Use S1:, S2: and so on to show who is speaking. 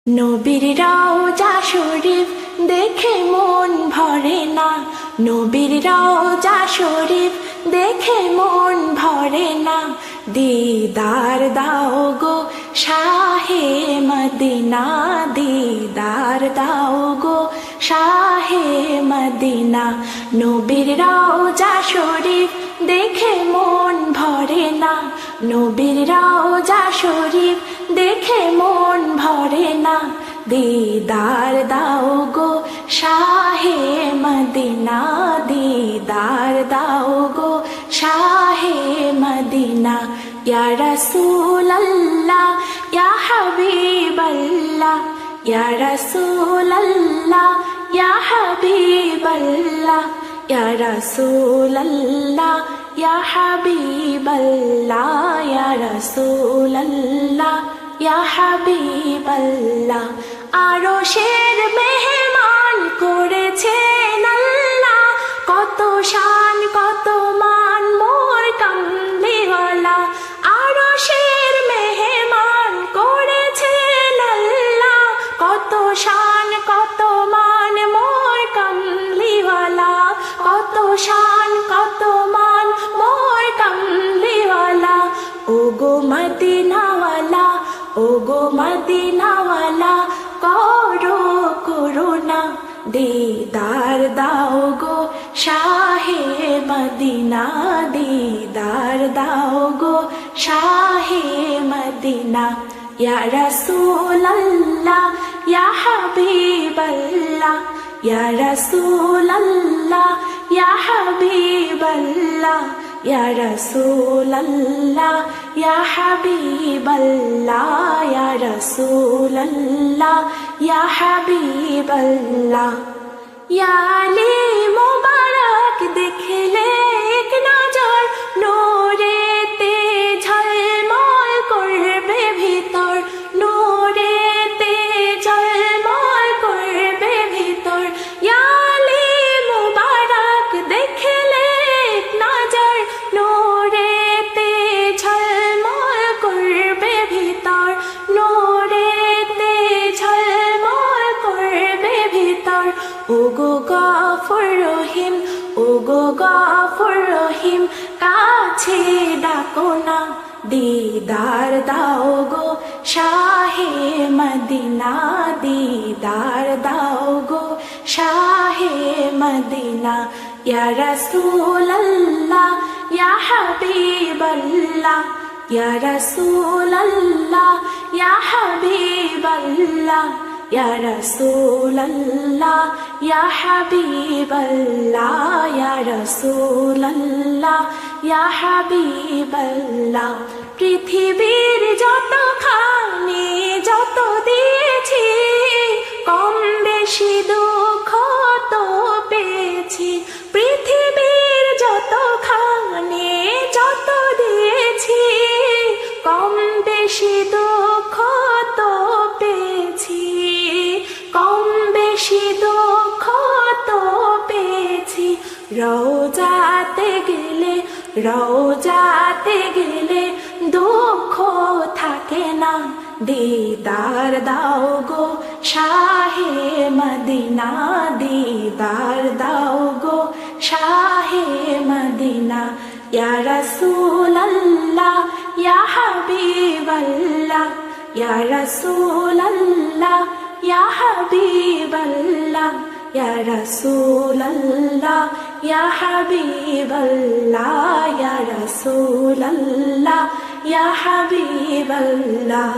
S1: নবীর রওজা শরীফ দেখে মন ভরে না, নবীর রওজা শরীফ দেখে মন ভরে না। দিদার দাও গো শাহে মদিনা, দিদার দাও গো শাহে মদিনা। নবীর রওজা শরীফ দেখে মন ভরে না, নবীর রওজা শরীফ দেখে মন ভরে না। দিদার দাও গো শাহে মদিনা, দিদার দাও গো শাহে মদিনা। ইয়া রাসূলাল্লাহ ইয়া হাবিবাল্লাহ, ইয়া রাসূলাল্লাহ ইয়া হাবিবাল্লাহ, ইয়া রাসূলাল্লাহ ইয়া হাবিবাল্লাহ, ইয়া রাসূলাল্লাহ ইয়া হাবিবাল্লাহ। আরশের মেহমান করেছেন আল্লাহ, কত শান কত মান মোর কামলিওয়ালা। আরশের মেহমান করেছেন আল্লাহ, কত শান কত মান মোর কামলিওয়ালা, কত শান কত মান মোর কামলিওয়ালা। ও গো মদিনাওয়ালা, ও গো মদিনাওয়ালা, করো করুণা। দিদার দাও গো শাহে মদিনা, দিদার দাও গো শাহে মদিনা। ইয়া রাসূলাল্লাহ ইয়া হাবিবাল্লাহ, ইয়া রাসূলাল্লাহ ইয়া হাবিবাল্লাহ, ইয়া রাসূলাল্লাহ ইয়া হাবিবাল্লাহ, ইয়া রাসূলাল্লাহ ইয়া হাবিবাল্লাহ। ইয়া আলী মুবারক দেখলে এক নজর, নূরেতে ঝলমল করবে ভিতর, নূরেতে ঝলমল করবে ভিতর। ইয়া আলী মুবারক দেখলে এক নজর, নূরেতে ঝলমল করবে ভিতর, নূরেতে ঝলমল করবে ভিতর। ও গো গফুর রহিম, ও গো গফুর রহিম, কাছে ডাকো না। দিদার দাও গো শাহে মদিনা, দিদার দাও গো শাহে মদিনা। ইয়া রাসূলাল্লাহ ইয়া হাবিবাল্লাহ, ইয়া রাসূলাল্লাহ ইয়া হাবিবাল্লাহ, ইয়া রাসূলাল্লাহ ইয়া হাবিবাল্লাহ, ইয়া রাসূলাল্লাহ ইয়া হাবিবাল্লাহ। পৃথিবীর যতখানি যত দিয়েছি, কম বেশি দুঃখ তো পেয়েছি। পৃথিবীর যতখানি যত দিয়েছি, কম বেশি দুঃখ তো পেয়েছি, কম বেশি দুঃখ তো পেয়েছি। রওজাতে গেলে, রওজাতে গেলে দুঃখ থাকে না। দিদার দাও গো শাহে মদিনা, দিদার দাও গো শাহে মদিনা। ইয়া রাসূলাল্লাহ ইয়া হাবিবাল্লাহ, ইয়া রাসূলাল্লাহ ইয়া হাবিবাল্লাহ, ইয়া রাসূলাল্লাহ ইয়া হাবিবাল্লাহ, ইয়া রাসূলাল্লাহ ইয়া হাবিবাল্লাহ।